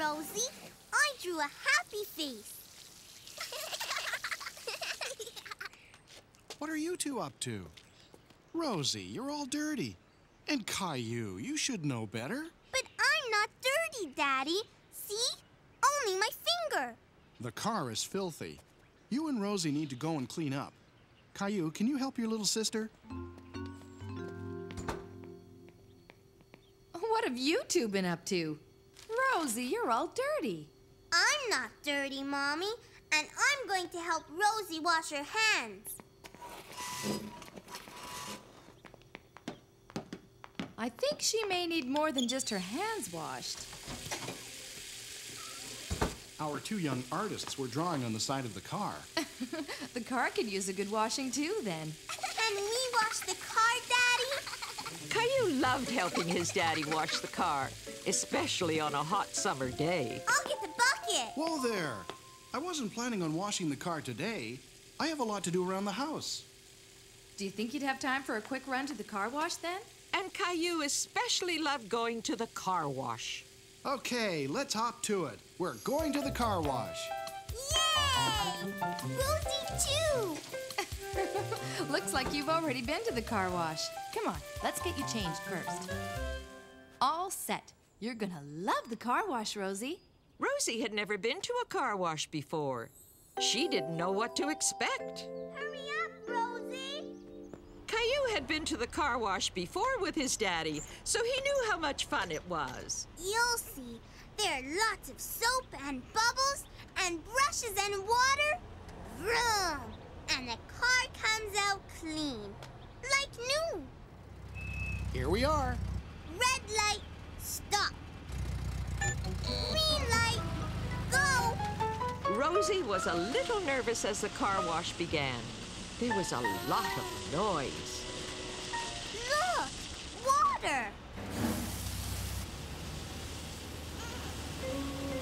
Rosie. I drew a happy face. What are you two up to? Rosie, you're all dirty. And Caillou, you should know better. But I'm not dirty, Daddy. See? Only my finger. The car is filthy. You and Rosie need to go and clean up. Caillou, can you help your little sister? What have you two been up to? Rosie, you're all dirty. I'm not dirty, Mommy. And I'm going to help Rosie wash her hands. I think she may need more than just her hands washed. Our two young artists were drawing on the side of the car. The car could use a good washing too, then. Can we wash the car, Daddy? Caillou loved helping his daddy wash the car, especially on a hot summer day. I'll get the bucket. Whoa there! I wasn't planning on washing the car today. I have a lot to do around the house. Do you think you'd have time for a quick run to the car wash, then? And Caillou especially loved going to the car wash. Okay, let's hop to it. We're going to the car wash. Yay! Rosie, too. Looks like you've already been to the car wash. Come on, let's get you changed first. All set. You're gonna love the car wash, Rosie. Rosie had never been to a car wash before. She didn't know what to expect. Hurry up, Rosie. Caillou had been to the car wash before with his daddy, so he knew how much fun it was. You'll see. There are lots of soap and bubbles and brushes and water. Vroom! And the car comes out clean. Like new. Here we are. Red light, stop. Green light, go. Rosie was a little nervous as the car wash began. There was a lot of noise. Look, water.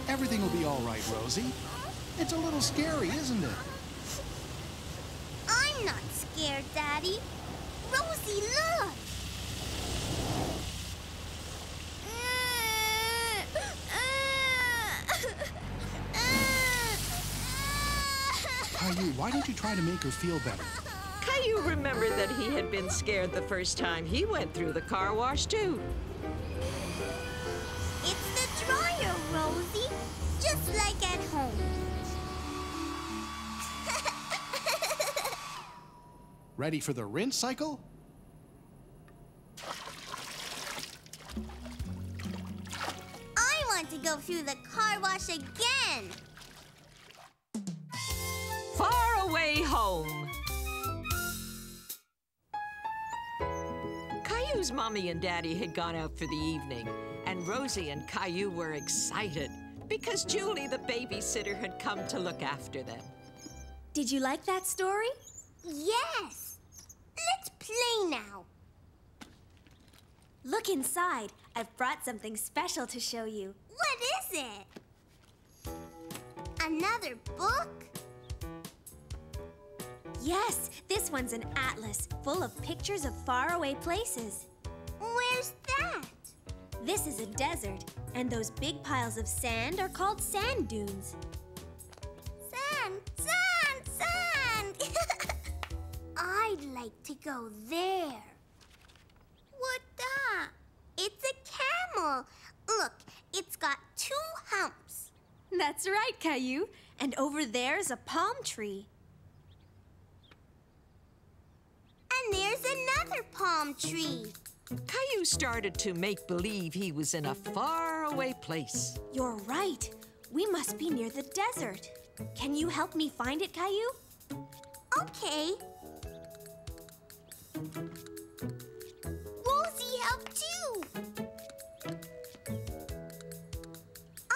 Everything will be all right, Rosie. It's a little scary, isn't it? I'm not scared, Daddy. Rosie, look. Caillou, why don't you try to make her feel better? Caillou remembered that he had been scared the first time he went through the car wash, too. It's the dryer, Rosie. Just like at home. Ready for the rinse cycle? I want to go through the car wash again. Far away home. Caillou's mommy and daddy had gone out for the evening, and Rosie and Caillou were excited because Julie, the babysitter, had come to look after them. Did you like that story? Yes. Let's play now. Look inside. I've brought something special to show you. What is it? Another book? Yes, this one's an atlas full of pictures of faraway places. Where's that? This is a desert, and those big piles of sand are called sand dunes. Sand, sand, sand! I'd like to go there. What that? It's a camel. Look, it's got 2 humps. That's right, Caillou. And over there's a palm tree. And there's another palm tree. Caillou started to make believe he was in a faraway place. You're right. We must be near the desert. Can you help me find it, Caillou? Okay. Rosie helped too.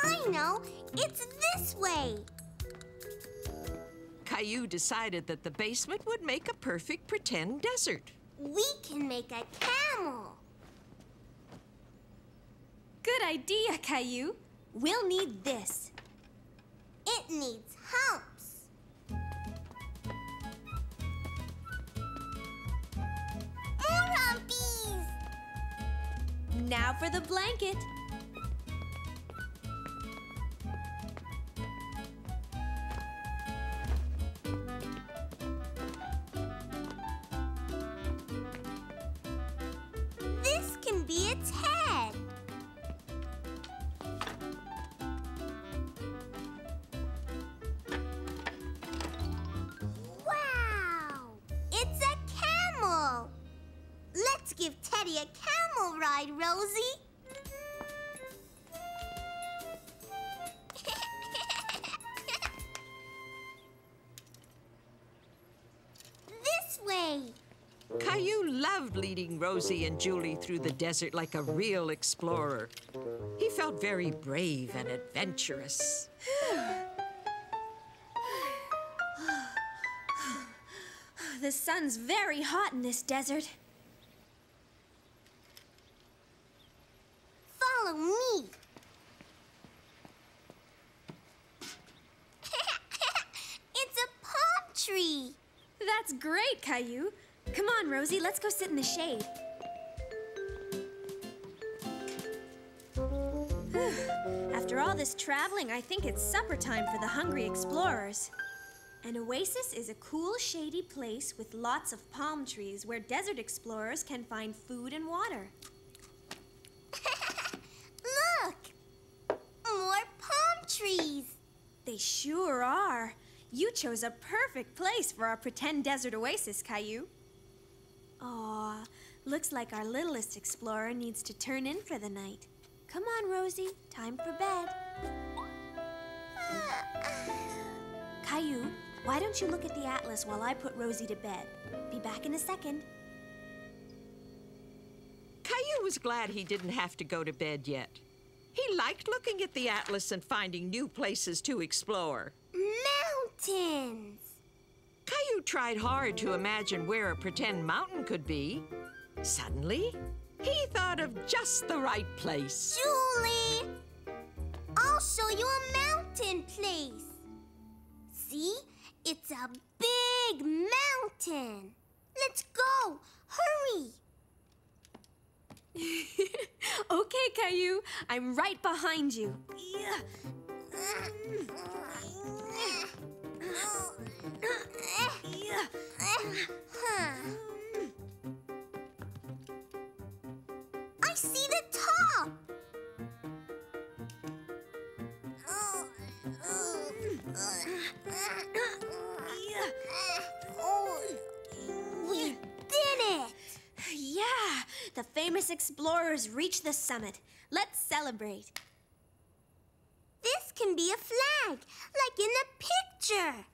I know. It's this way. Caillou decided that the basement would make a perfect pretend desert. We can make a camel. Good idea, Caillou. We'll need this. It needs humps. More humpies. Now for the blanket. be a camel ride, Rosie. This way. Caillou loved leading Rosie and Julie through the desert like a real explorer. He felt very brave and adventurous. The sun's very hot in this desert. Follow me. It's a palm tree. That's great, Caillou. Come on, Rosie, let's go sit in the shade. After all this traveling, I think it's supper time for the hungry explorers. An oasis is a cool, shady place with lots of palm trees where desert explorers can find food and water. Look! More palm trees. They sure are. You chose a perfect place for our pretend desert oasis, Caillou. Aw, looks like our littlest explorer needs to turn in for the night. Come on, Rosie, time for bed. Caillou, why don't you look at the atlas while I put Rosie to bed? Be back in a second. Caillou was glad he didn't have to go to bed yet. He liked looking at the atlas and finding new places to explore. Mountains. Caillou tried hard to imagine where a pretend mountain could be. Suddenly, he thought of just the right place. Julie! I'll show you a mountain place. See? It's a big mountain. Let's go. Hurry. Okay, Caillou, I'm right behind you. I see the top. We did it. Yeah, the famous explorers reached the summit. Let's celebrate. This can be a flag, like in the picture.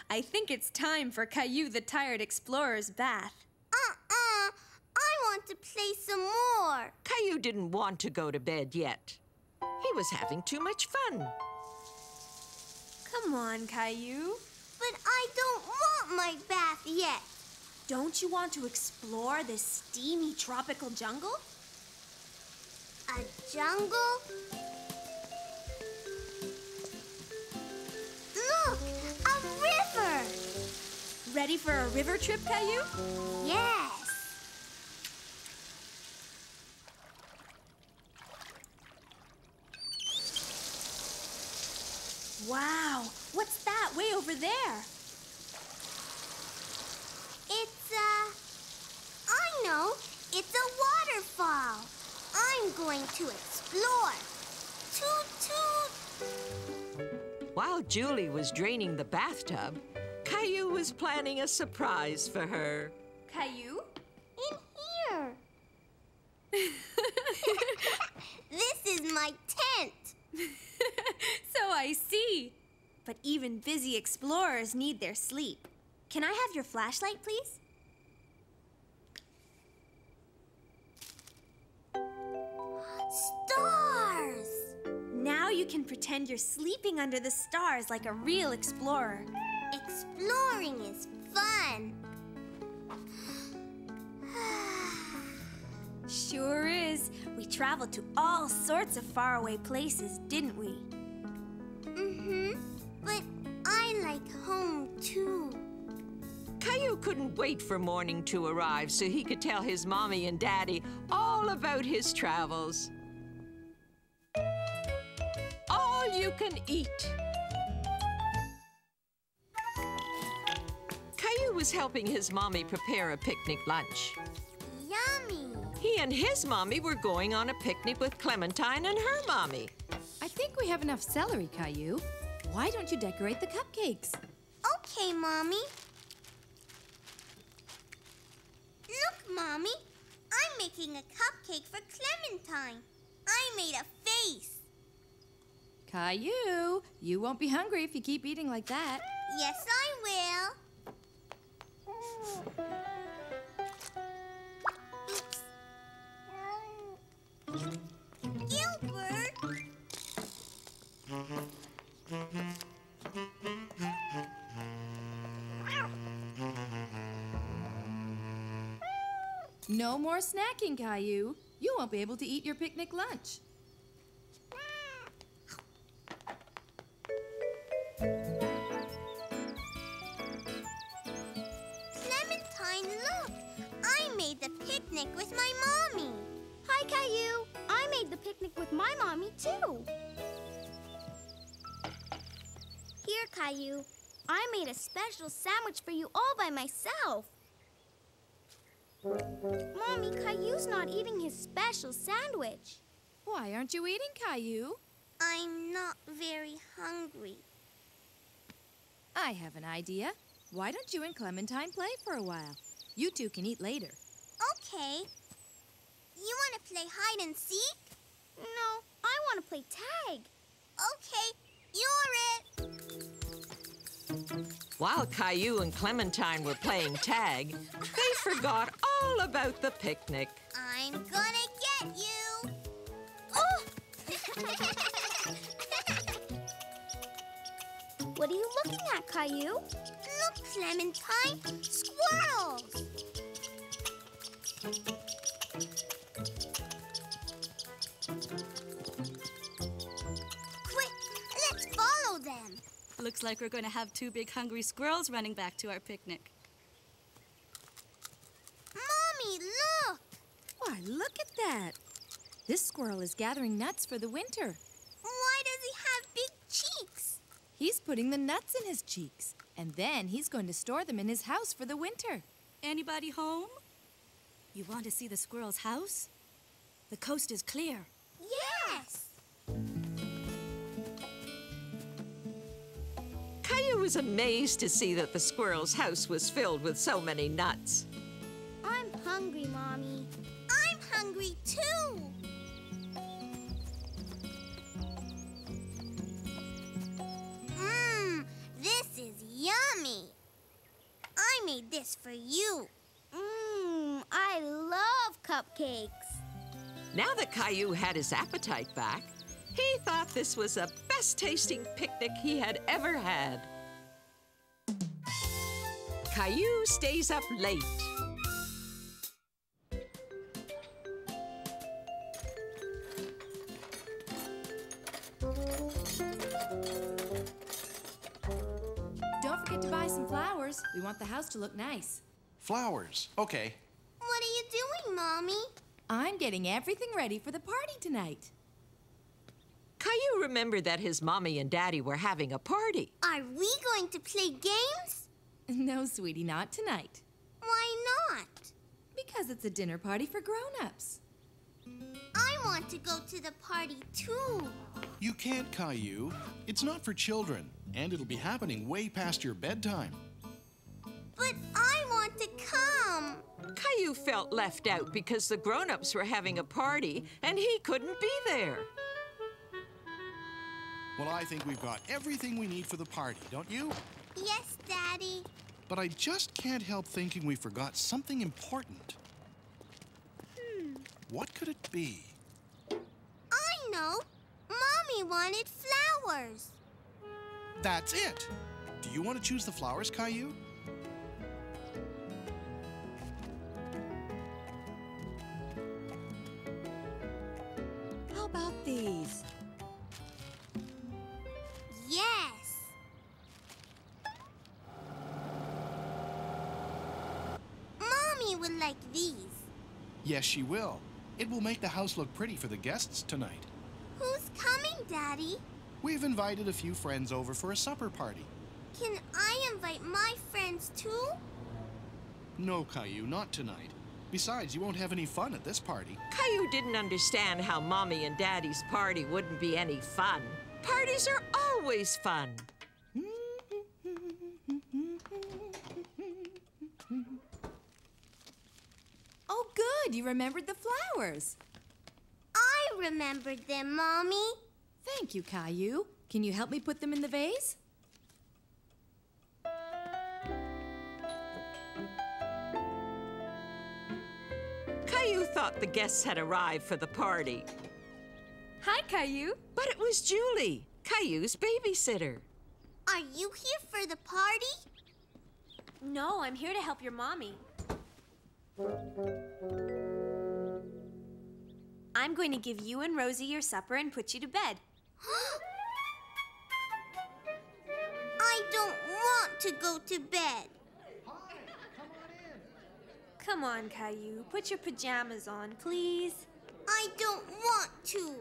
I think it's time for Caillou the Tired Explorer's bath. I want to play some more. Caillou didn't want to go to bed yet. He was having too much fun. Come on, Caillou. But I don't want my bath yet. Don't you want to explore this steamy tropical jungle? A jungle? Look, a river. Ready for a river trip, Caillou? Yes. Wow, what's that way over there? I know, it's a waterfall. I'm going to explore. Toot toot. While Julie was draining the bathtub, Caillou was planning a surprise for her. Caillou? In here. This is my tent. So I see. But even busy explorers need their sleep. Can I have your flashlight, please? Stars! Now you can pretend you're sleeping under the stars like a real explorer. Exploring is fun. Sure is. We traveled to all sorts of faraway places, didn't we? But I like home too. Caillou couldn't wait for morning to arrive so he could tell his mommy and daddy all about his travels. All you can eat. Caillou was helping his mommy prepare a picnic lunch. Yummy. He and his mommy were going on a picnic with Clementine and her mommy. I think we have enough celery, Caillou. Why don't you decorate the cupcakes? Okay, Mommy. Look, Mommy. I'm making a cupcake for Clementine. I made a face. Caillou, you won't be hungry if you keep eating like that. Yes, I will. Oops. Gilbert! No more snacking, Caillou. You won't be able to eat your picnic lunch. Clementine, look! I made the picnic with my mommy. Hi, Caillou. I made the picnic with my mommy, too. Here, Caillou. I made a special sandwich for you all by myself. Mommy, Caillou's not eating his special sandwich. Why aren't you eating, Caillou? I'm not very hungry. I have an idea. Why don't you and Clementine play for a while? You two can eat later. Okay. You want to play hide and seek? No, I want to play tag. Okay, you're it. While Caillou and Clementine were playing tag, they forgot all about the picnic. I'm gonna get you. Oh! What are you looking at, Caillou? Look, Clementine, squirrels. Quick, let's follow them. Looks like we're going to have two big hungry squirrels running back to our picnic. Mommy, look! Why, look at that. This squirrel is gathering nuts for the winter. Why does he have big cheeks? He's putting the nuts in his cheeks, and then he's going to store them in his house for the winter. Anybody home? You want to see the squirrel's house? The coast is clear. Yes! Caillou was amazed to see that the squirrel's house was filled with so many nuts. I'm hungry, Mommy. I'm hungry, too. This is yummy. I made this for you. I love cupcakes. Now that Caillou had his appetite back, he thought this was the best tasting picnic he had ever had. Caillou stays up late. Don't forget to buy some flowers. We want the house to look nice. Flowers. Okay. What are you doing, Mommy? I'm getting everything ready for the party tonight. Caillou remembered that his mommy and daddy were having a party. Are we going to play games? No, sweetie, not tonight. Why not? Because it's a dinner party for grown-ups. I want to go to the party, too. You can't, Caillou. It's not for children, and it'll be happening way past your bedtime. But I want to come. Caillou felt left out because the grown-ups were having a party and he couldn't be there. Well, I think we've got everything we need for the party, don't you? Yes, Daddy. But I just can't help thinking we forgot something important. What could it be? I know. Mommy wanted flowers. That's it. Do you want to choose the flowers, Caillou? How about these? Yes. Mommy will like these. Yes, she will. It will make the house look pretty for the guests tonight. Who's coming, Daddy? We've invited a few friends over for a supper party. Can I invite my friends, too? No, Caillou, not tonight. Besides, you won't have any fun at this party. Caillou didn't understand how Mommy and Daddy's party wouldn't be any fun. Parties are always fun. Oh, good. You remembered the flowers. I remembered them, Mommy. Thank you, Caillou. Can you help me put them in the vase? Caillou thought the guests had arrived for the party. Hi, Caillou. But it was Julie, Caillou's babysitter. Are you here for the party? No, I'm here to help your mommy. I'm going to give you and Rosie your supper and put you to bed. I don't want to go to bed. Come on, Caillou. Put your pajamas on, please. I don't want to.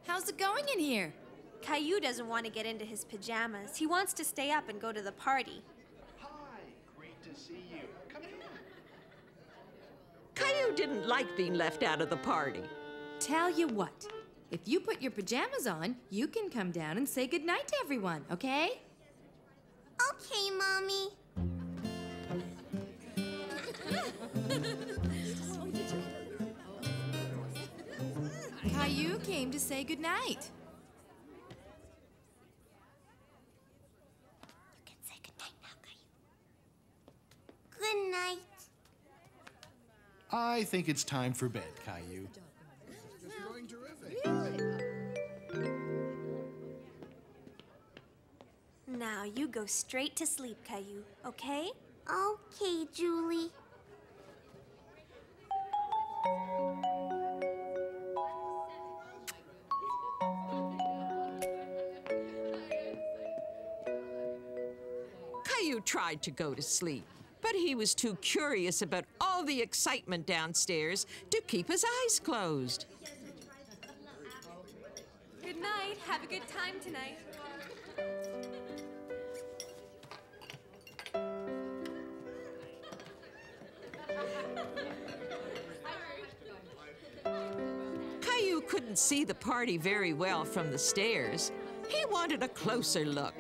How's it going in here? Caillou doesn't want to get into his pajamas. He wants to stay up and go to the party. Hi, great to see you. Come in. Caillou didn't like being left out of the party. Tell you what. If you put your pajamas on, you can come down and say goodnight to everyone, okay? Okay, Mommy. Caillou came to say goodnight. You can say goodnight now, Caillou. Good night. I think it's time for bed, Caillou. Now you go straight to sleep, Caillou, okay? Okay, Julie. Caillou tried to go to sleep, but he was too curious about all the excitement downstairs to keep his eyes closed. Good night. Have a good time tonight. Caillou couldn't see the party very well from the stairs. He wanted a closer look.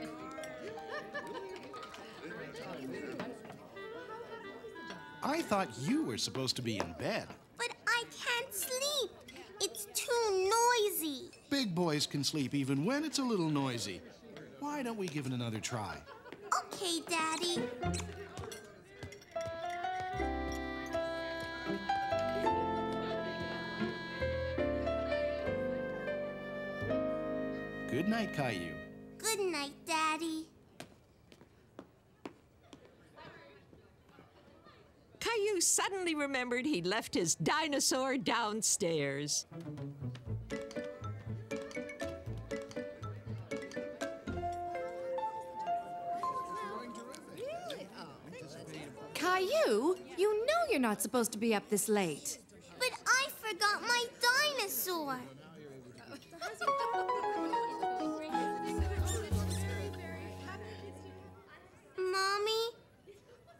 I thought you were supposed to be in bed. But I can't sleep. It's too noisy. Big boys can sleep even when it's a little noisy. Why don't we give it another try? Okay, Daddy. Good night, Caillou. Good night, Daddy. Caillou suddenly remembered he'd left his dinosaur downstairs. Caillou, you know you're not supposed to be up this late. But I forgot my dinosaur. Mommy,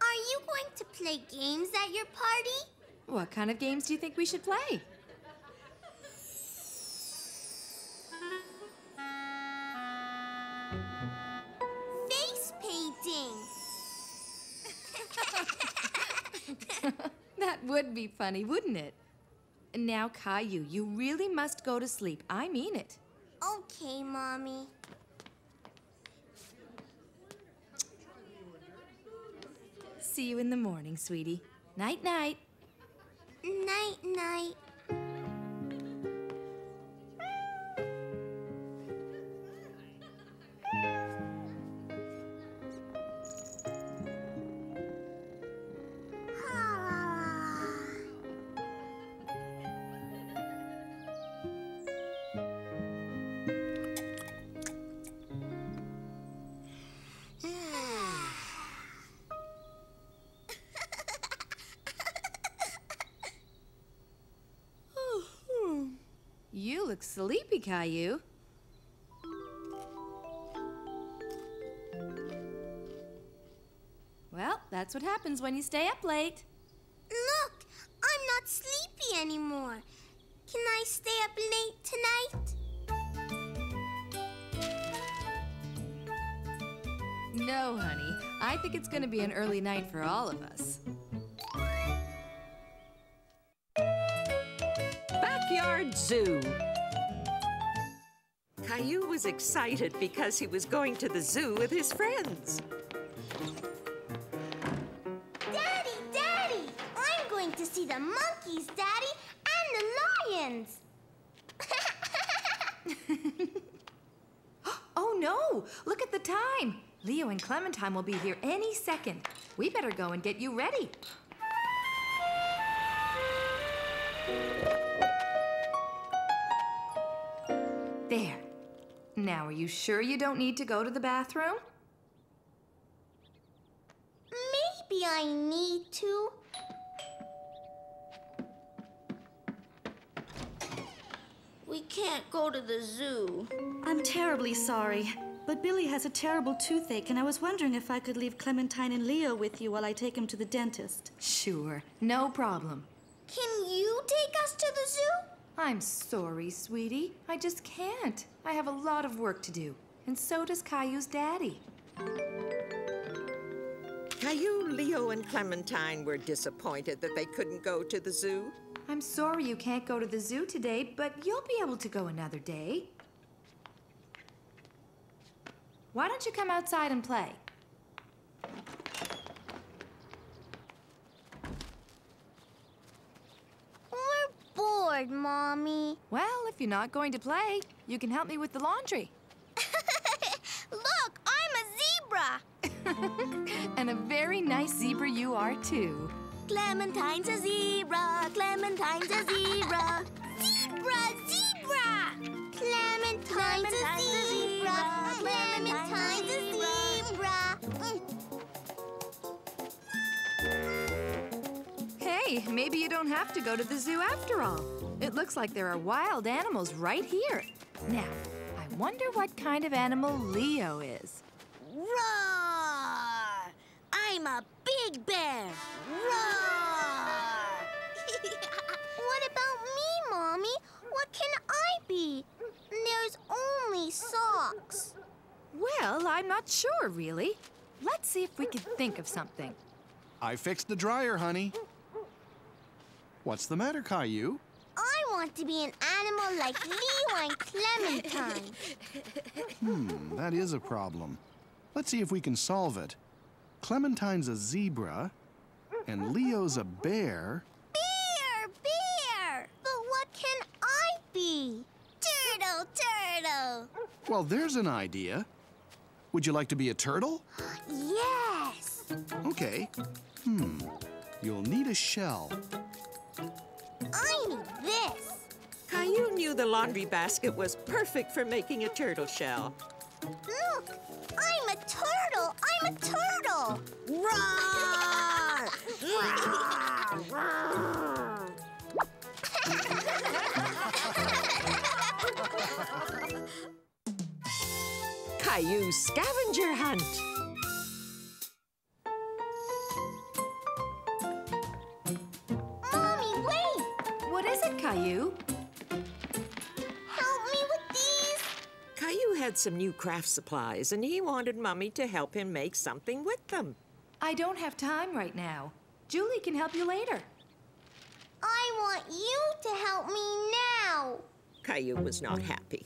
are you going to play games at your party? What kind of games do you think we should play? Face painting. That would be funny, wouldn't it? Now, Caillou, you really must go to sleep. I mean it. Okay, Mommy. See you in the morning, sweetie. Night-night. Night-night. You look sleepy, Caillou. Well, that's what happens when you stay up late. Look, I'm not sleepy anymore. Can I stay up late tonight? No, honey. I think it's gonna be an early night for all of us. Backyard Zoo. Caillou was excited because he was going to the zoo with his friends. Daddy, Daddy! I'm going to see the monkeys, Daddy, and the lions. Oh no! Look at the time! Leo and Clementine will be here any second. We better go and get you ready. There. Now, are you sure you don't need to go to the bathroom? Maybe I need to. We can't go to the zoo. I'm terribly sorry, but Billy has a terrible toothache, and I was wondering if I could leave Clementine and Leo with you while I take him to the dentist. Sure, no problem. Can you take us to the zoo? I'm sorry, sweetie. I just can't. I have a lot of work to do, and so does Caillou's daddy. Caillou, Leo, and Clementine were disappointed that they couldn't go to the zoo. I'm sorry you can't go to the zoo today, but you'll be able to go another day. Why don't you come outside and play? We're bored, Mommy. Well, if you're not going to play, you can help me with the laundry. Look, I'm a zebra. And a very nice zebra you are, too. Clementine's a zebra. Clementine's a zebra. Zebra, zebra. Clementine's a zebra. Clementine's a zebra. Hey, maybe you don't have to go to the zoo after all. It looks like there are wild animals right here. Now, I wonder what kind of animal Leo is. Roar! I'm a big bear. Roar! What about me, Mommy? What can I be? There's only socks. Well, I'm not sure, really. Let's see if we can think of something. I fixed the dryer, honey. What's the matter, Caillou? I want to be an animal like Leo and Clementine. That is a problem. Let's see if we can solve it. Clementine's a zebra, and Leo's a bear. Bear, bear! But what can I be? Turtle, turtle! Well, there's an idea. Would you like to be a turtle? Yes! Okay. You'll need a shell. I need this. Caillou knew the laundry basket was perfect for making a turtle shell. Look, I'm a turtle. I'm a turtle. Roar! Caillou's scavenger hunt. Mommy, wait. What is it, Caillou? Help me with these. Caillou had some new craft supplies, and he wanted Mummy to help him make something with them. I don't have time right now. Julie can help you later. I want you to help me now. Caillou was not happy.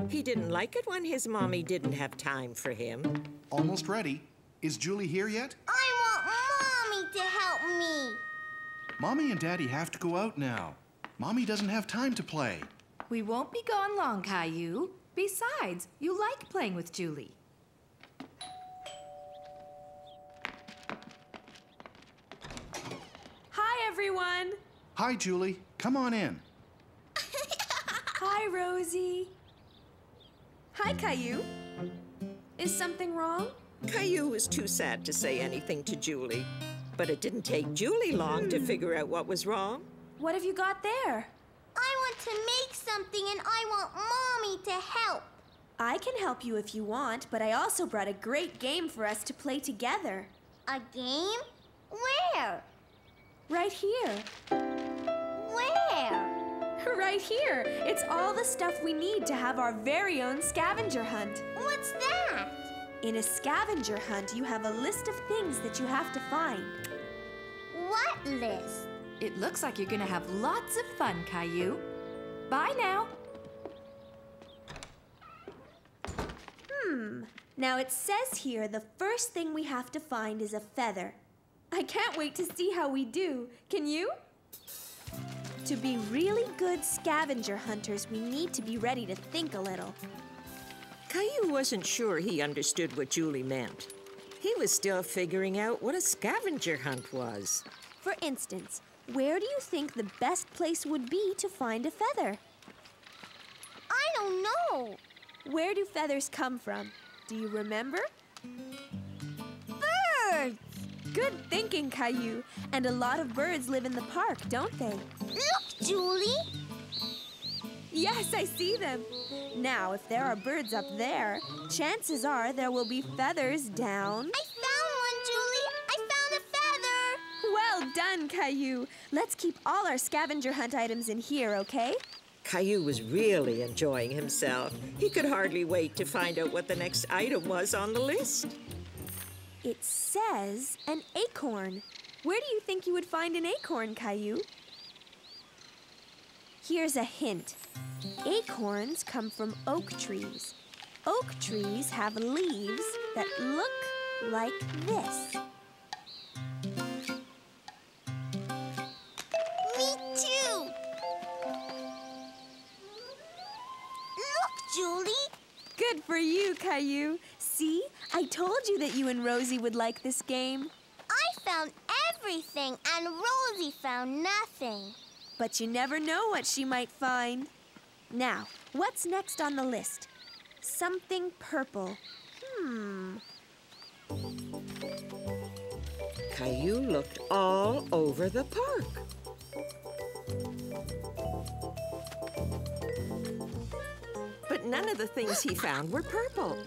He didn't like it when his mommy didn't have time for him. Almost ready. Is Julie here yet? I want Mommy to help me. Mommy and Daddy have to go out now. Mommy doesn't have time to play. We won't be gone long, Caillou. Besides, you like playing with Julie. Hi, everyone. Hi, Julie. Come on in. Hi, Rosie. Hi, Caillou. Is something wrong? Caillou was too sad to say anything to Julie. But it didn't take Julie long to figure out what was wrong. What have you got there? I want to make something and I want Mommy to help. I can help you if you want, but I also brought a great game for us to play together. A game? Where? Right here. Where? Right here. It's all the stuff we need to have our very own scavenger hunt. What's that? In a scavenger hunt, you have a list of things that you have to find. What list? It looks like you're gonna have lots of fun, Caillou. Bye now. Now it says here the first thing we have to find is a feather. I can't wait to see how we do. Can you? To be really good scavenger hunters, we need to be ready to think a little. Caillou wasn't sure he understood what Julie meant. He was still figuring out what a scavenger hunt was. For instance, where do you think the best place would be to find a feather? I don't know. Where do feathers come from? Do you remember? Birds! Good thinking, Caillou. And a lot of birds live in the park, don't they? Look, Julie! Yes, I see them. Now, if there are birds up there, chances are there will be feathers down. I found one, Julie! I found a feather! Well done, Caillou. Let's keep all our scavenger hunt items in here, okay? Caillou was really enjoying himself. He could hardly wait to find out what the next item was on the list. It says an acorn. Where do you think you would find an acorn, Caillou? Here's a hint. Acorns come from oak trees. Oak trees have leaves that look like this. Me too! Look, Julie! Good for you, Caillou. See? I told you that you and Rosie would like this game. I found everything and Rosie found nothing. But you never know what she might find. Now, what's next on the list? Something purple. Caillou looked all over the park. But none of the things he found were purple.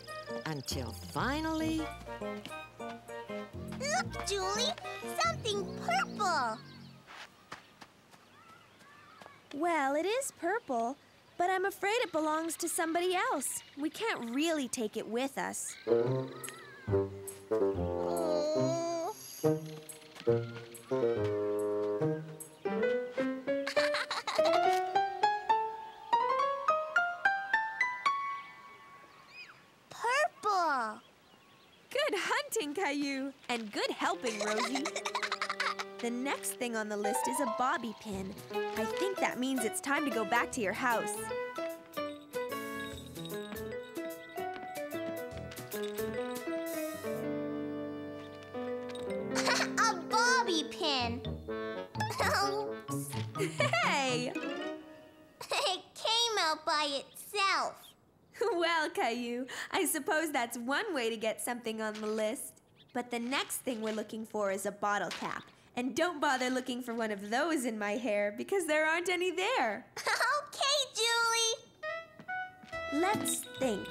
Until finally... Look, Julie! Something purple! Well, it is purple, but I'm afraid it belongs to somebody else. We can't really take it with us. Oh. Purple! Good hunting, Caillou, and good helping, Rosie. The next thing on the list is a bobby pin. I think that means it's time to go back to your house. A bobby pin! Oops. Hey! It came out by itself. Well, Caillou, I suppose that's one way to get something on the list. But the next thing we're looking for is a bottle cap. And don't bother looking for one of those in my hair because there aren't any there. Okay, Julie. Let's think.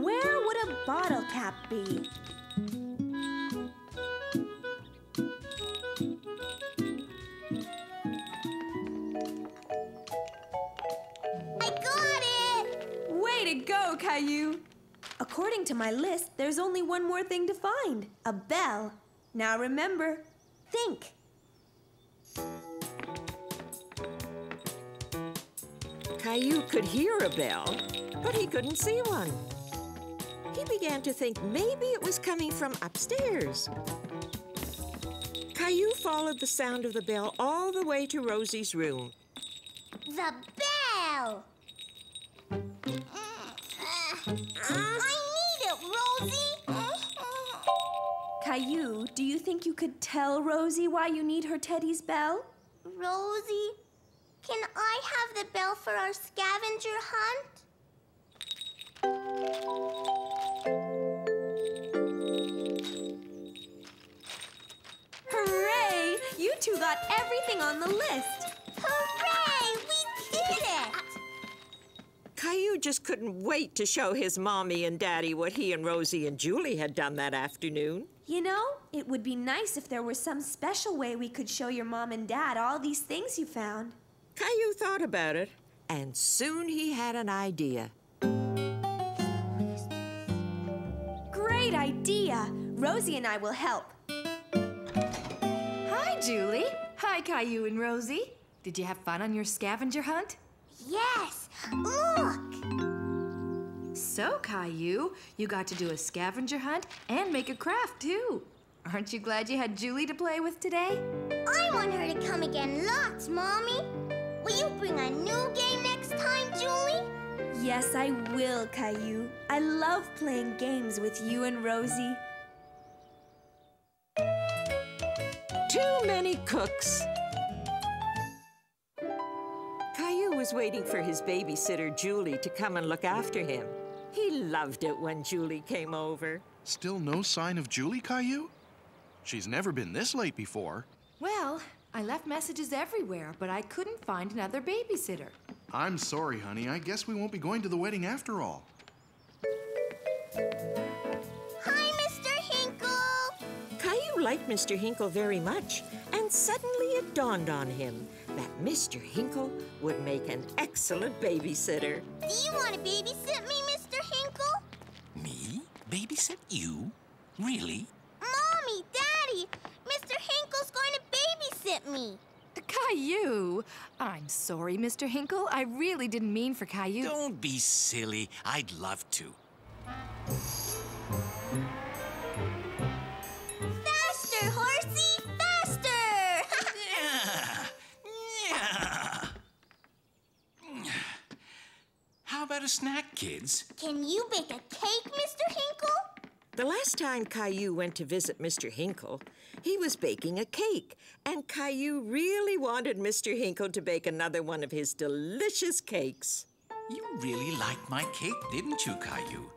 Where would a bottle cap be? I got it! Way to go, Caillou! According to my list, there's only one more thing to find. A bell. Now remember, think. Caillou could hear a bell, but he couldn't see one. He began to think maybe it was coming from upstairs. Caillou followed the sound of the bell all the way to Rosie's room. The bell! I need it, Rosie! Caillou, do you think you could tell Rosie why you need her Teddy's bell? Rosie, can I have the bell for our scavenger hunt? Hooray! You two got everything on the list. Hooray! We did it! Caillou just couldn't wait to show his mommy and daddy what he and Rosie and Julie had done that afternoon. You know, it would be nice if there were some special way we could show your mom and dad all these things you found. Caillou thought about it, and soon he had an idea. Great idea! Rosie and I will help. Hi, Julie. Hi, Caillou and Rosie. Did you have fun on your scavenger hunt? Yes! Look! So, Caillou, you got to do a scavenger hunt and make a craft, too. Aren't you glad you had Julie to play with today? I want her to come again lots, Mommy. Will you bring a new game next time, Julie? Yes, I will, Caillou. I love playing games with you and Rosie. Too many cooks. Caillou was waiting for his babysitter, Julie, to come and look after him. He loved it when Julie came over. Still no sign of Julie, Caillou? She's never been this late before. Well, I left messages everywhere, but I couldn't find another babysitter. I'm sorry, honey. I guess we won't be going to the wedding after all. Hi, Mr. Hinkle! Caillou liked Mr. Hinkle very much, and suddenly it dawned on him that Mr. Hinkle would make an excellent babysitter. Do you want to babysit me, Mr. Hinkle? Me? Babysit you? Really? Mommy, Daddy, Mr. Hinkle's going to babysit me. Caillou! I'm sorry, Mr. Hinkle. I really didn't mean for Caillou. Don't be silly. I'd love to. Faster, horsey, faster! How about a snack, kids? Can you bake a cake, Mr. Hinkle? The last time Caillou went to visit Mr. Hinkle, he was baking a cake, and Caillou really wanted Mr. Hinkle to bake another one of his delicious cakes. You really liked my cake, didn't you, Caillou?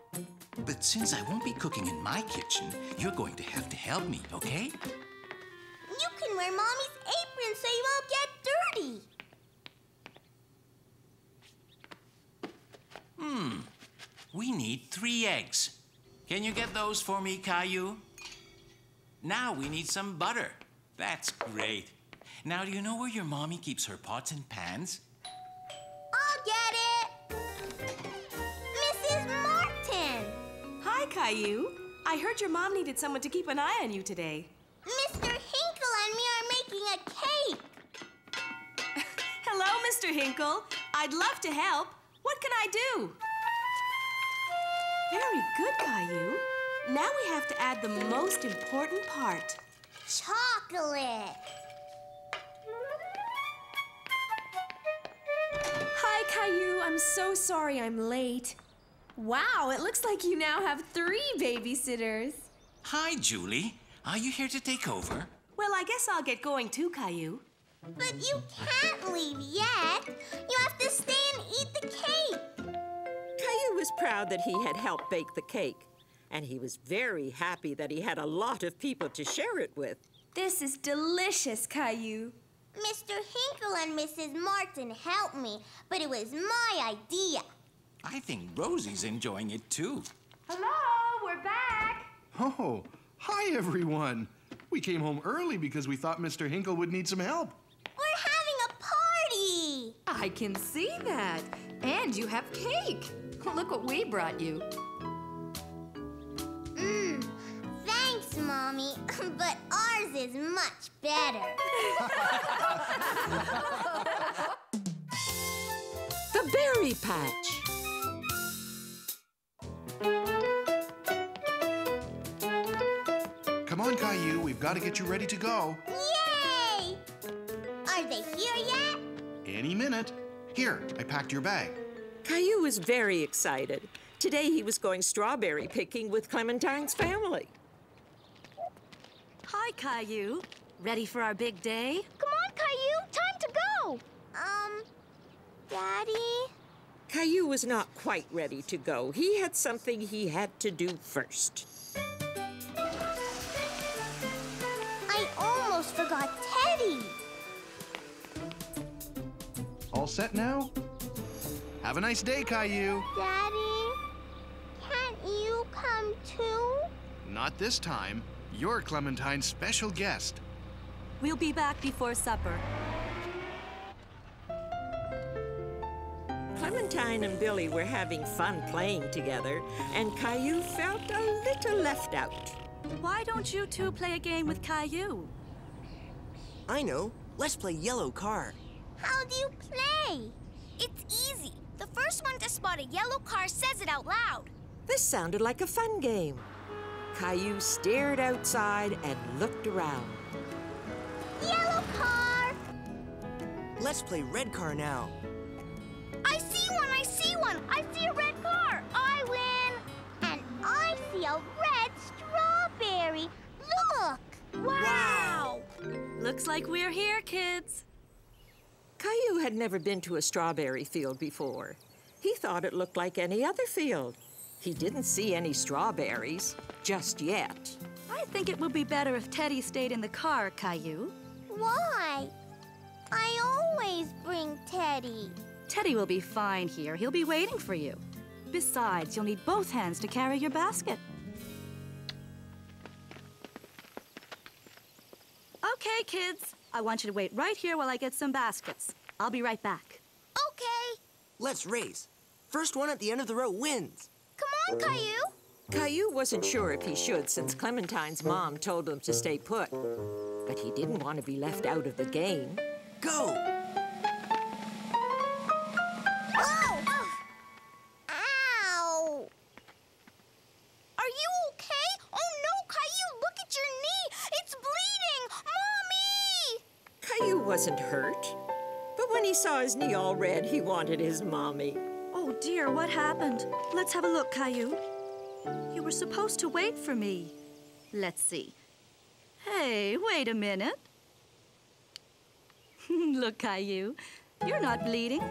But since I won't be cooking in my kitchen, you're going to have to help me, okay? You can wear Mommy's apron so you won't get dirty. We need 3 eggs. Can you get those for me, Caillou? Now we need some butter. That's great. Now, do you know where your mommy keeps her pots and pans? I'll get it. Mrs. Martin. Hi, Caillou. I heard your mom needed someone to keep an eye on you today. Mr. Hinkle and me are making a cake. Hello, Mr. Hinkle. I'd love to help. What can I do? Very good, Caillou. Now we have to add the most important part. Chocolate. Hi, Caillou. I'm so sorry I'm late. Wow, it looks like you now have 3 babysitters. Hi, Julie. Are you here to take over? Well, I guess I'll get going too, Caillou. But you can't leave yet. You have to stay and eat the cake. Caillou was proud that he had helped bake the cake, and he was very happy that he had a lot of people to share it with. This is delicious, Caillou. Mr. Hinkle and Mrs. Martin helped me, but it was my idea. I think Rosie's enjoying it too. Hello, we're back. Oh, hi, everyone. We came home early because we thought Mr. Hinkle would need some help. We're having a party. I can see that. And you have cake. Look what we brought you. Thanks, Mommy, but ours is much better. The Berry Patch. Come on, Caillou. We've got to get you ready to go. Yay! Are they here yet? Any minute. Here, I packed your bag. Caillou was very excited. Today he was going strawberry picking with Clementine's family. Hi, Caillou. Ready for our big day? Come on, Caillou. Time to go. Daddy? Caillou was not quite ready to go. He had something he had to do first. I almost forgot Teddy. All set now? Have a nice day, Caillou. Daddy, can't you come too? Not this time. You're Clementine's special guest. We'll be back before supper. Clementine and Billy were having fun playing together, and Caillou felt a little left out. Why don't you two play a game with Caillou? I know. Let's play yellow car. How do you play? It's easy. The first one to spot a yellow car says it out loud. This sounded like a fun game. Caillou stared outside and looked around. Yellow car! Let's play red car now. I see one! I see one! I see a red car! I win! And I see a red strawberry! Look! Wow! Looks like we're here, kids. Caillou had never been to a strawberry field before. He thought it looked like any other field. He didn't see any strawberries, just yet. I think it would be better if Teddy stayed in the car, Caillou. Why? I always bring Teddy. Teddy will be fine here. He'll be waiting for you. Besides, you'll need both hands to carry your basket. Okay, kids. I want you to wait right here while I get some baskets. I'll be right back. Okay. Let's race. First one at the end of the row wins. Come on, Caillou. Caillou wasn't sure if he should since Clementine's mom told him to stay put. But he didn't want to be left out of the game. Go! Oh! Ow! Are you okay? Oh no, Caillou, look at your knee! It's bleeding! Mommy! Caillou wasn't hurt. But when he saw his knee all red, he wanted his mommy. Oh dear, what happened? Let's have a look, Caillou. You were supposed to wait for me. Let's see. Hey, wait a minute. Look, Caillou, you're not bleeding.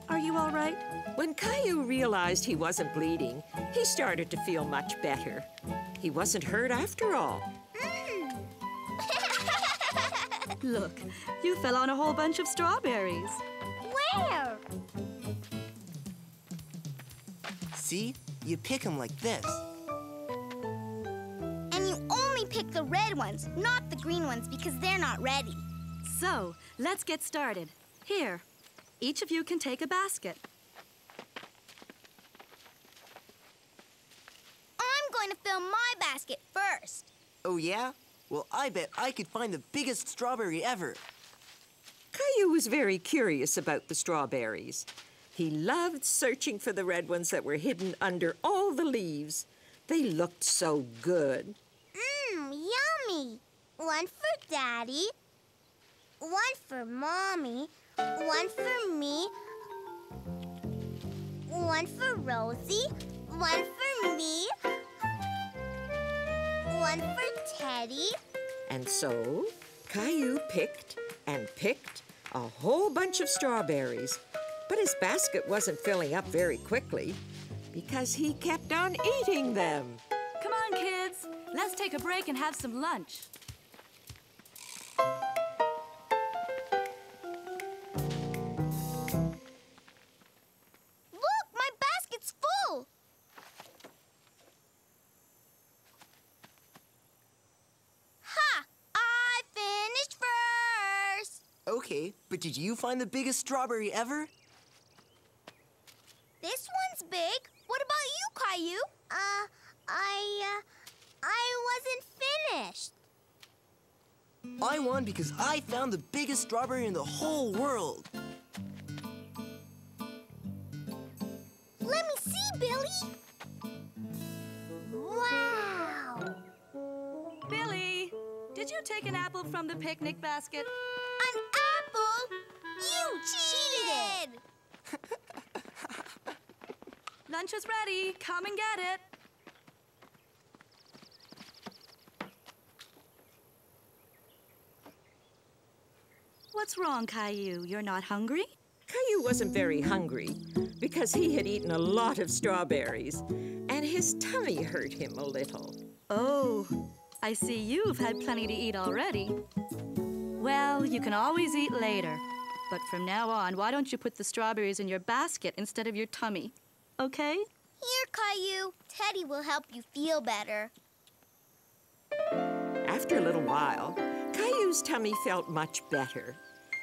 Are you all right? When Caillou realized he wasn't bleeding, he started to feel much better. He wasn't hurt after all. Look, you fell on a whole bunch of strawberries. Where? See? You pick them like this. And you only pick the red ones, not the green ones, because they're not ready. So, let's get started. Here, each of you can take a basket. I'm going to fill my basket first. Oh, yeah? Well, I bet I could find the biggest strawberry ever. Caillou was very curious about the strawberries. He loved searching for the red ones that were hidden under all the leaves. They looked so good. Yummy. One for Daddy, one for Mommy, one for me, one for Rosie, one for me, one for Teddy. And so, Caillou picked and picked a whole bunch of strawberries. But his basket wasn't filling up very quickly because he kept on eating them. Come on, kids. Let's take a break and have some lunch. Look, my basket's full. Ha! I finished first. Okay, but did you find the biggest strawberry ever? This one's big. What about you, Caillou? I wasn't finished. I won because I found the biggest strawberry in the whole world. Let me see, Billy. Wow. Billy, did you take an apple from the picnic basket? An apple? You cheated! Lunch is ready. Come and get it. What's wrong, Caillou? You're not hungry? Caillou wasn't very hungry because he had eaten a lot of strawberries, and his tummy hurt him a little. Oh, I see you've had plenty to eat already. Well, you can always eat later. But from now on, why don't you put the strawberries in your basket instead of your tummy? Okay? Here, Caillou. Teddy will help you feel better. After a little while, Caillou's tummy felt much better.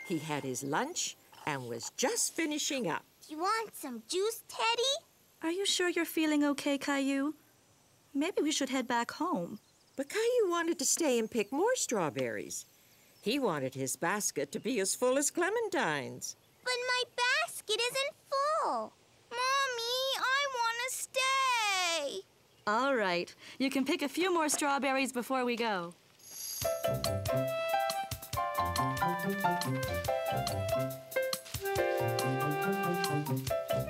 He had his lunch and was just finishing up. You want some juice, Teddy? Are you sure you're feeling okay, Caillou? Maybe we should head back home. But Caillou wanted to stay and pick more strawberries. He wanted his basket to be as full as Clementine's. But my basket isn't full. Mommy, I want to stay. All right. You can pick a few more strawberries before we go.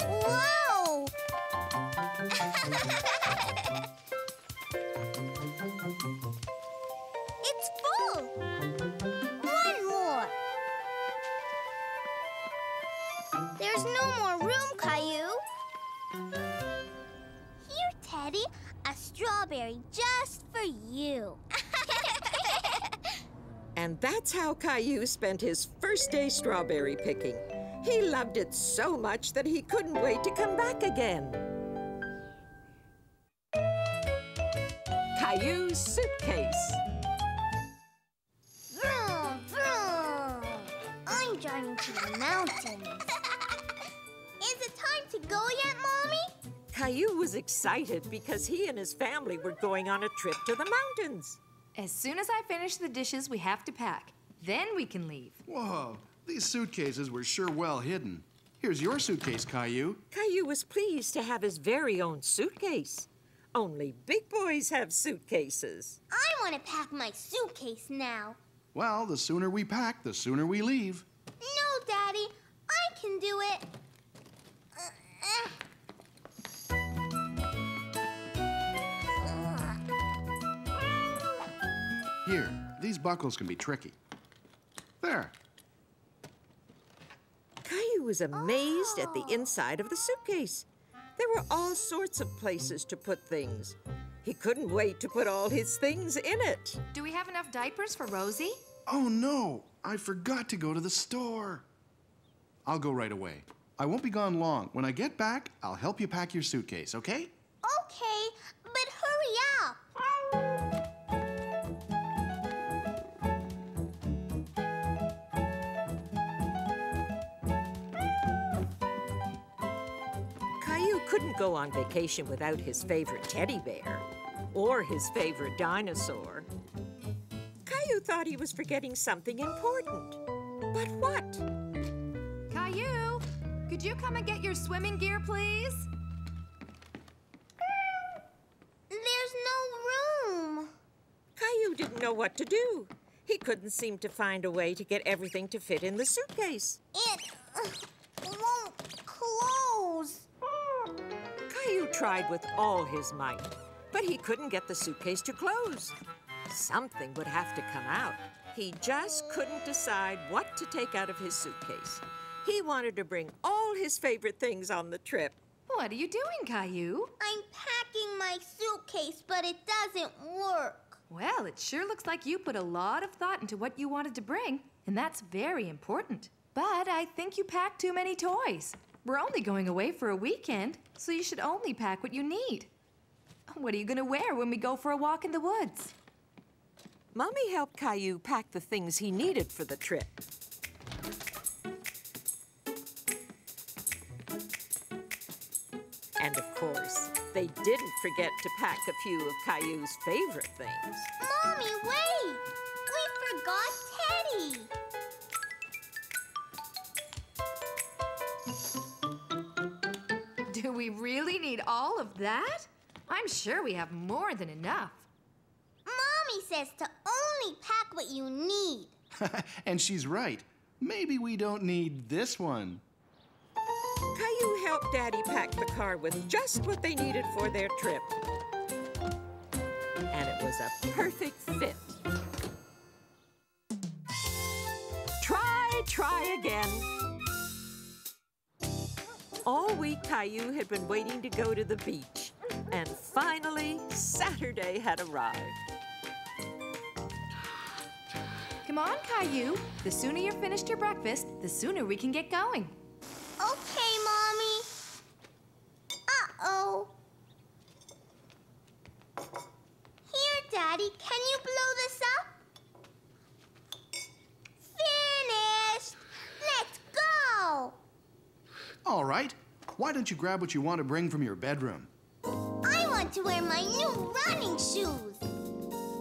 Whoa! It's full. One more. There's no more room, Caillou. Here, Teddy, a strawberry just for you. And that's how Caillou spent his first day strawberry picking. He loved it so much that he couldn't wait to come back again. Caillou's suitcase. Vroom, vroom. I'm driving to the mountains. Is it time to go yet, Mommy? Caillou was excited because he and his family were going on a trip to the mountains. As soon as I finish the dishes, we have to pack. Then we can leave. Whoa, these suitcases were sure well hidden. Here's your suitcase, Caillou. Caillou was pleased to have his very own suitcase. Only big boys have suitcases. I want to pack my suitcase now. Well, the sooner we pack, the sooner we leave. No, Daddy, I can do it. Here, these buckles can be tricky. There. Caillou was amazed at the inside of the suitcase. There were all sorts of places to put things. He couldn't wait to put all his things in it. Do we have enough diapers for Rosie? Oh, no, I forgot to go to the store. I'll go right away. I won't be gone long. When I get back, I'll help you pack your suitcase, okay? Okay, but hurry up. Caillou couldn't go on vacation without his favorite teddy bear or his favorite dinosaur. Caillou thought he was forgetting something important. But what? Caillou, could you come and get your swimming gear, please? There's no room. Caillou didn't know what to do. He couldn't seem to find a way to get everything to fit in the suitcase. It won't close. Caillou tried with all his might, but he couldn't get the suitcase to close. Something would have to come out. He just couldn't decide what to take out of his suitcase. He wanted to bring all his favorite things on the trip. What are you doing, Caillou? I'm packing my suitcase, but it doesn't work. Well, it sure looks like you put a lot of thought into what you wanted to bring, and that's very important. But I think you packed too many toys. We're only going away for a weekend, so you should only pack what you need. What are you going to wear when we go for a walk in the woods? Mommy helped Caillou pack the things he needed for the trip. And of course, they didn't forget to pack a few of Caillou's favorite things. Mommy, wait! We forgot Teddy! Do we really need all of that? I'm sure we have more than enough. Mommy says to only pack what you need. And she's right. Maybe we don't need this one. Caillou helped Daddy pack the car with just what they needed for their trip. And it was a perfect fit. Try again. All week, Caillou had been waiting to go to the beach. And finally, Saturday had arrived. Come on, Caillou. The sooner you're finished your breakfast, the sooner we can get going. Okay, Mommy. Uh-oh. Here, Daddy, can you blow this up? All right. Why don't you grab what you want to bring from your bedroom? I want to wear my new running shoes.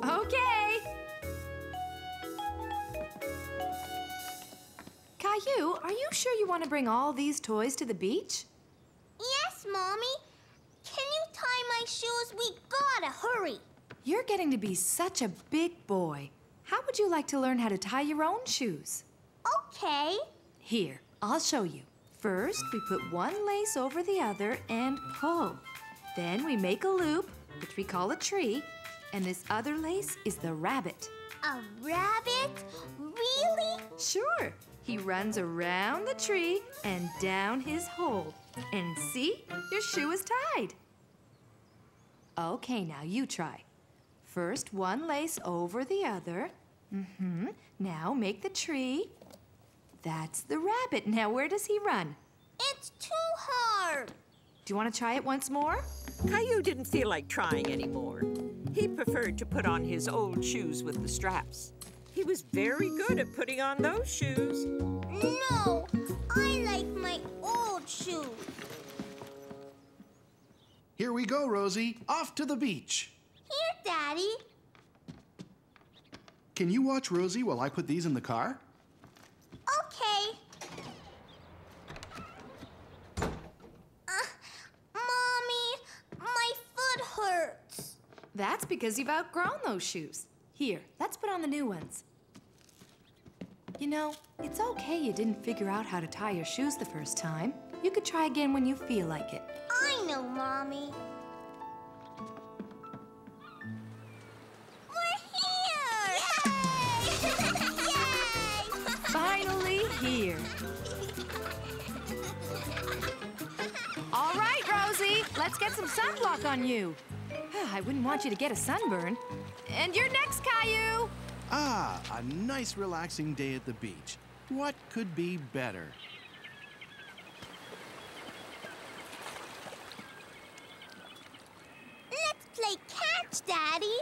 Okay. Caillou, are you sure you want to bring all these toys to the beach? Yes, Mommy. Can you tie my shoes? We gotta hurry. You're getting to be such a big boy. How would you like to learn how to tie your own shoes? Okay. Here, I'll show you. First, we put one lace over the other and pull. Then we make a loop, which we call a tree, and this other lace is the rabbit. A rabbit? Really? Sure. He runs around the tree and down his hole. And see? Your shoe is tied. Okay, now you try. First, one lace over the other. Now make the tree. That's the rabbit. Now where does he run? It's too hard. Do you want to try it once more? Caillou didn't feel like trying anymore. He preferred to put on his old shoes with the straps. He was very good at putting on those shoes. No, I like my old shoes. Here we go, Rosie. Off to the beach. Here, Daddy. Can you watch Rosie while I put these in the car? Okay. Mommy, my foot hurts. That's because you've outgrown those shoes. Here, let's put on the new ones. You know, it's okay you didn't figure out how to tie your shoes the first time. You could try again when you feel like it. I know, Mommy. We're here! Yay! Yay! Finally here. All right, Rosie, let's get some sunblock on you. I wouldn't want you to get a sunburn. And you're next, Caillou. Ah, a nice relaxing day at the beach. What could be better? Let's play catch, Daddy.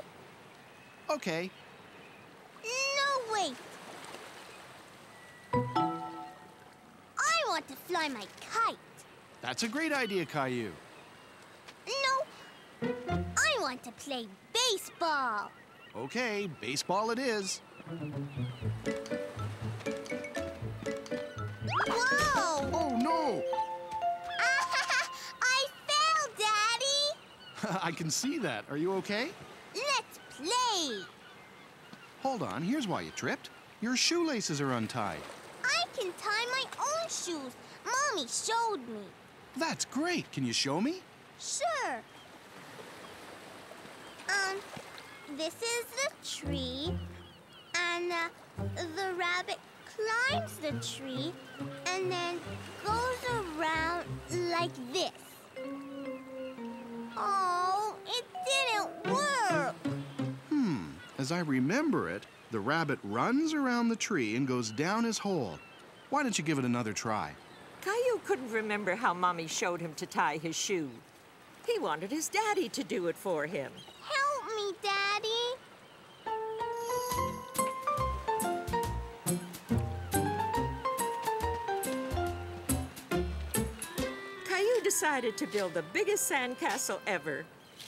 Okay. No, wait. I want to fly my kite. That's a great idea, Caillou. No, I want to play baseball. Okay, baseball it is. Whoa! Oh, no! I fell, Daddy. I can see that. Are you okay? Let's play. Hold on, here's why you tripped. Your shoelaces are untied. I can tie my own shoes. Mommy showed me. That's great. Can you show me? Sure. This is the tree, and the rabbit climbs the tree and then goes around like this. Oh, it didn't work. As I remember it, the rabbit runs around the tree and goes down his hole. Why don't you give it another try? Caillou couldn't remember how Mommy showed him to tie his shoe. He wanted his daddy to do it for him. Help me, Daddy. Caillou decided to build the biggest sandcastle ever.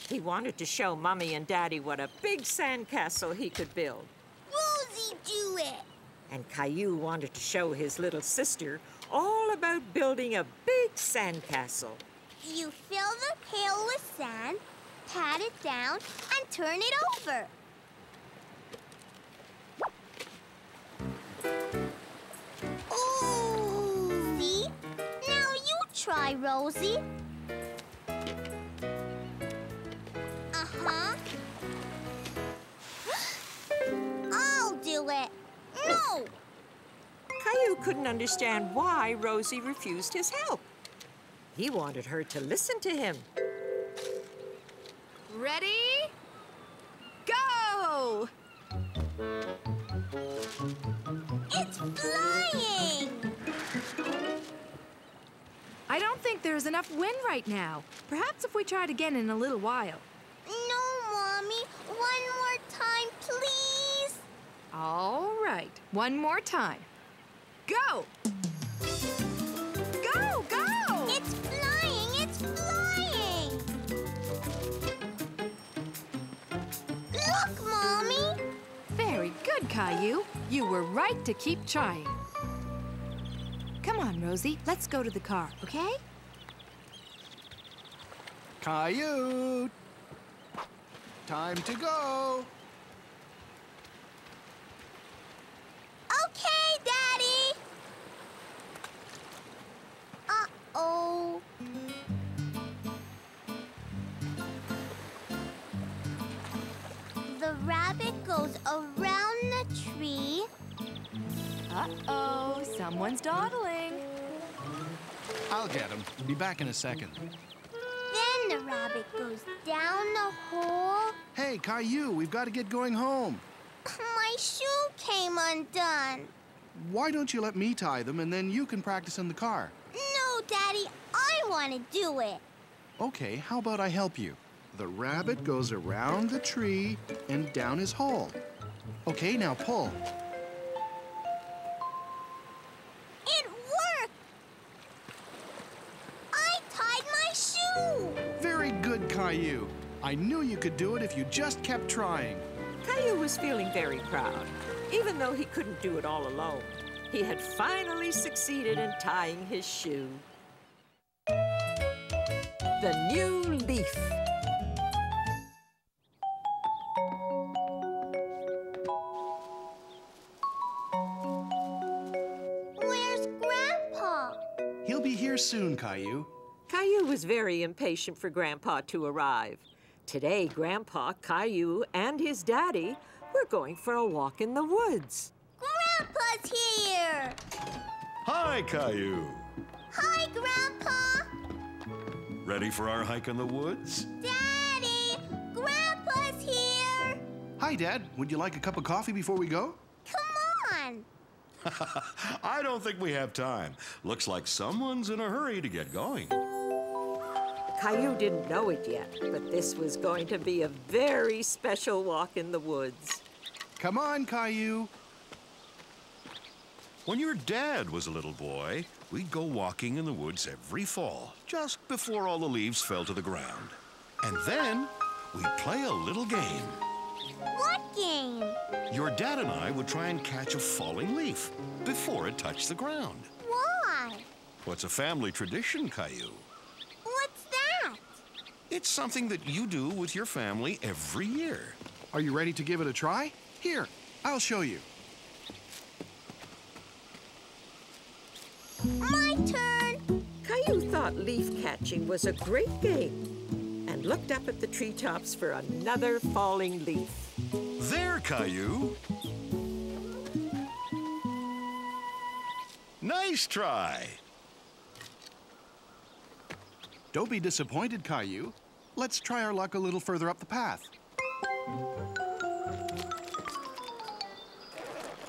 He wanted to show Mommy and Daddy what a big sandcastle he could build. Rosie, do it. And Caillou wanted to show his little sister all about building a big sandcastle. You fill the pail with sand, pat it down, and turn it over. Ooh! See? Now you try, Rosie. Uh-huh. I'll do it. No! Caillou couldn't understand why Rosie refused his help. He wanted her to listen to him. Ready? Go! It's flying! I don't think there's enough wind right now. Perhaps if we try it again in a little while. No, Mommy. One more time, please. All right, one more time. Go! Go, go! Caillou. You were right to keep trying. Come on, Rosie. Let's go to the car, okay? Caillou! Time to go! Okay, Daddy! Uh-oh. The rabbit goes around the tree. Uh-oh, someone's dawdling. I'll get him. Be back in a second. Then the rabbit goes down the hole. Hey, Caillou, we've got to get going home. My shoe came undone. Why don't you let me tie them and then you can practice in the car? No, Daddy, I want to do it. Okay, how about I help you? The rabbit goes around the tree and down his hole. Okay, now pull. It worked! I tied my shoe! Very good, Caillou. I knew you could do it if you just kept trying. Caillou was feeling very proud, even though he couldn't do it all alone. He had finally succeeded in tying his shoe. The new leaf. Where's Grandpa? He'll be here soon, Caillou. Caillou was very impatient for Grandpa to arrive. Today, Grandpa, Caillou, and his daddy were going for a walk in the woods. Grandpa's here! Hi, Caillou. Hi, Grandpa! Ready for our hike in the woods? Daddy! Grandpa's here! Hi, Dad. Would you like a cup of coffee before we go? Come on! I don't think we have time. Looks like someone's in a hurry to get going. Caillou didn't know it yet, but this was going to be a very special walk in the woods. Come on, Caillou. When your dad was a little boy, we'd go walking in the woods every fall, just before all the leaves fell to the ground. And then we'd play a little game. What game? Your dad and I would try and catch a falling leaf before it touched the ground. Why? What's a family tradition, Caillou? What's that? It's something that you do with your family every year. Are you ready to give it a try? Here, I'll show you. My turn! Caillou thought leaf catching was a great game and looked up at the treetops for another falling leaf. There, Caillou. Nice try. Don't be disappointed, Caillou. Let's try our luck a little further up the path.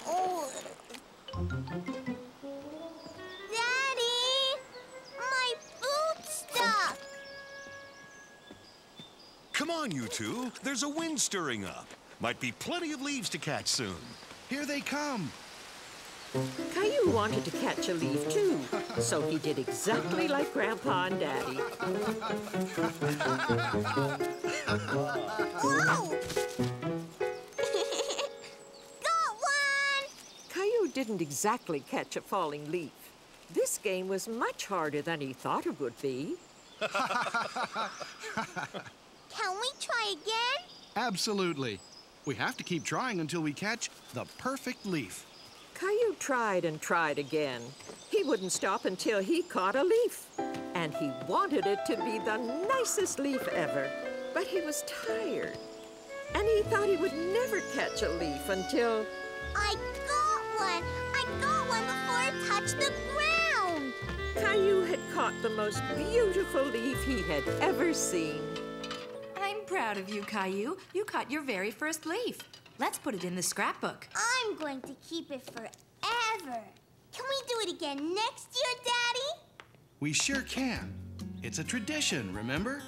Oh. Daddy! My boot's stuck! Come on, you two. There's a wind stirring up. Might be plenty of leaves to catch soon. Here they come. Caillou wanted to catch a leaf too, so he did exactly like Grandpa and Daddy. Whoa! Got one! Caillou didn't exactly catch a falling leaf. This game was much harder than he thought it would be. Can we try again? Absolutely. We have to keep trying until we catch the perfect leaf. Caillou tried and tried again. He wouldn't stop until he caught a leaf. And he wanted it to be the nicest leaf ever. But he was tired. And he thought he would never catch a leaf until... I got one! I got one before it touched the ground! Caillou had caught the most beautiful leaf he had ever seen. I'm proud of you, Caillou. You caught your very first leaf. Let's put it in the scrapbook. I'm going to keep it forever. Can we do it again next year, Daddy? We sure can. It's a tradition, remember?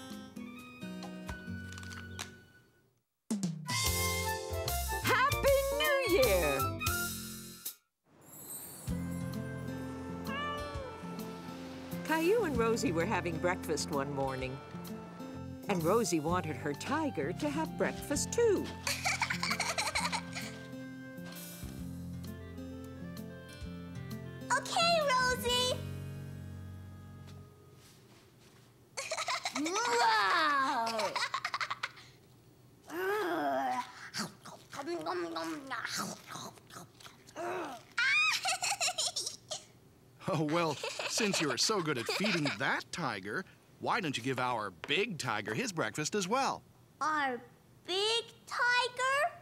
Happy New Year! Caillou and Rosie were having breakfast one morning. And Rosie wanted her tiger to have breakfast too. Oh, well, since you're so good at feeding that tiger, why don't you give our big tiger his breakfast as well? Our big tiger?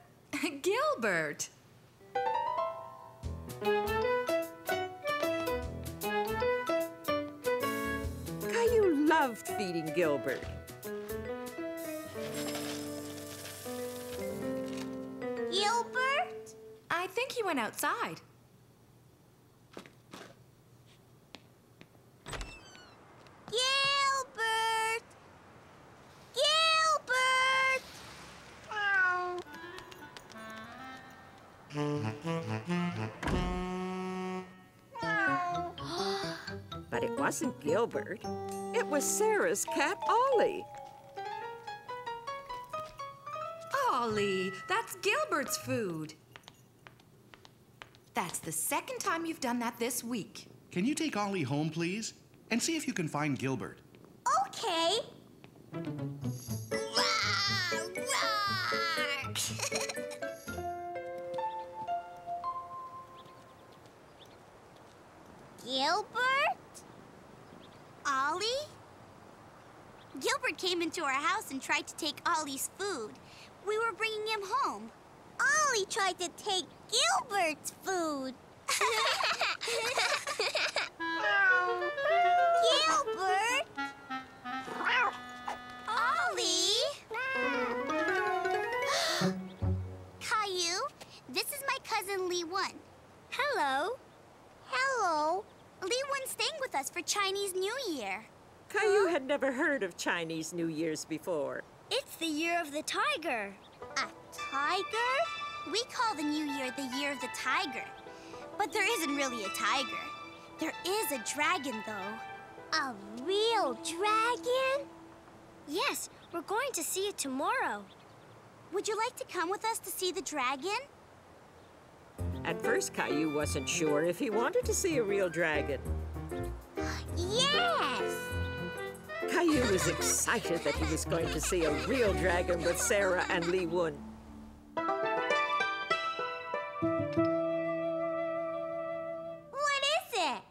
Gilbert. Caillou loved feeding Gilbert. Gilbert? I think he went outside. Gilbert! Gilbert! But it wasn't Gilbert. It was Sarah's cat, Ollie. Ollie, that's Gilbert's food. That's the second time you've done that this week. Can you take Ollie home, please? And see if you can find Gilbert. Okay. Roar, roar. Gilbert? Ollie? Gilbert came into our house and tried to take Ollie's food. We were bringing him home. Ollie tried to take Gilbert's food. Gilbert? Ollie? Caillou, this is my cousin Lee One. Hello. Hello. Lee One's staying with us for Chinese New Year. Caillou had never heard of Chinese New Year's before. It's the year of the tiger. A tiger? We call the New Year the year of the tiger. But there isn't really a tiger. There is a dragon, though. A real dragon? Yes, we're going to see it tomorrow. Would you like to come with us to see the dragon? At first, Caillou wasn't sure if he wanted to see a real dragon. Yes! Caillou was excited that he was going to see a real dragon with Sarah and Lee Wun. What is it?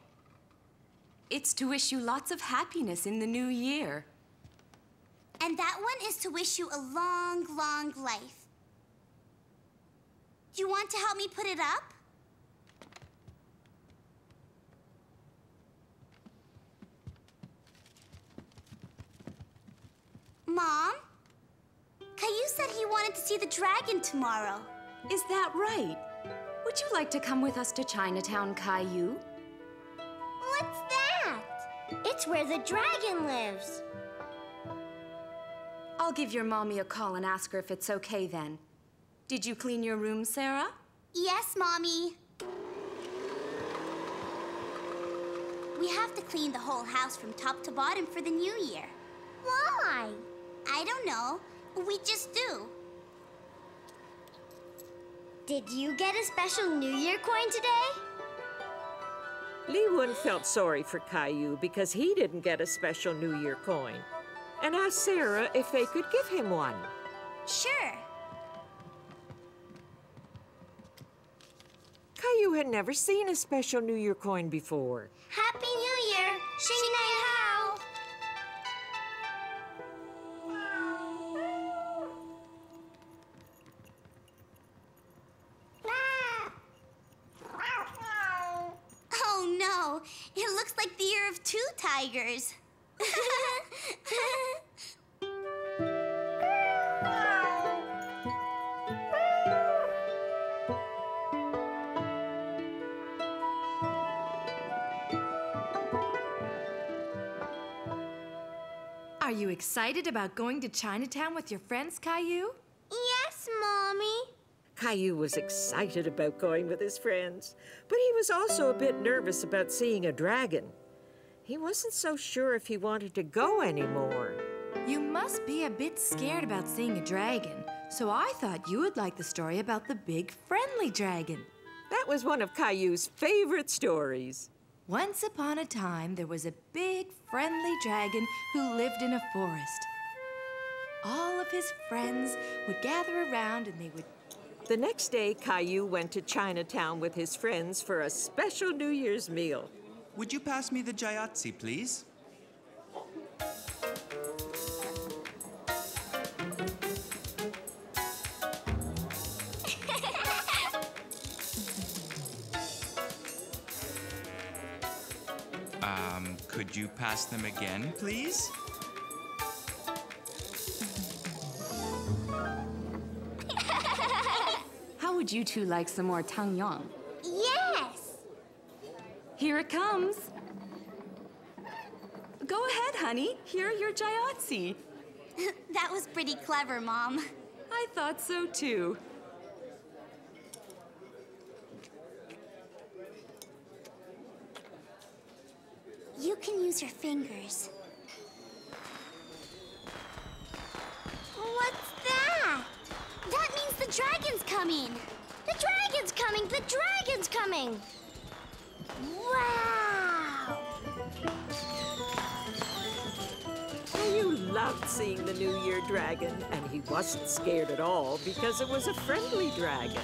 It's to wish you lots of happiness in the new year. And that one is to wish you a long, long life. Do you want to help me put it up? Mom? Caillou said he wanted to see the dragon tomorrow. Is that right? Would you like to come with us to Chinatown, Caillou? What's that? It's where the dragon lives. I'll give your mommy a call and ask her if it's okay then. Did you clean your room, Sarah? Yes, Mommy. We have to clean the whole house from top to bottom for the new year. Why? I don't know. We just do. Did you get a special New Year coin today? Lee Wun felt sorry for Caillou because he didn't get a special New Year coin and asked Sarah if they could give him one. Sure. Caillou had never seen a special New Year coin before. Happy New Year! Xing Nai Hao! Oh no! It looks like the year of two tigers. Are you excited about going to Chinatown with your friends, Caillou? Yes, Mommy. Caillou was excited about going with his friends, but he was also a bit nervous about seeing a dragon. He wasn't so sure if he wanted to go anymore. You must be a bit scared about seeing a dragon, so I thought you would like the story about the big friendly dragon. That was one of Caillou's favorite stories. Once upon a time, there was a big friendly dragon who lived in a forest. All of his friends would gather around and they would... The next day, Caillou went to Chinatown with his friends for a special New Year's meal. would you pass me the Jayatsi, please? Could you pass them again, please? How would you two like some more tangyang? Yes! Here it comes. Go ahead, honey. Here are your Jayatsi. That was pretty clever, Mom. I thought so, too. You can use your fingers. What's that? That means the dragon's coming. The dragon's coming! The dragon's coming! Wow! Caillou loved seeing the New Year dragon, and he wasn't scared at all because it was a friendly dragon.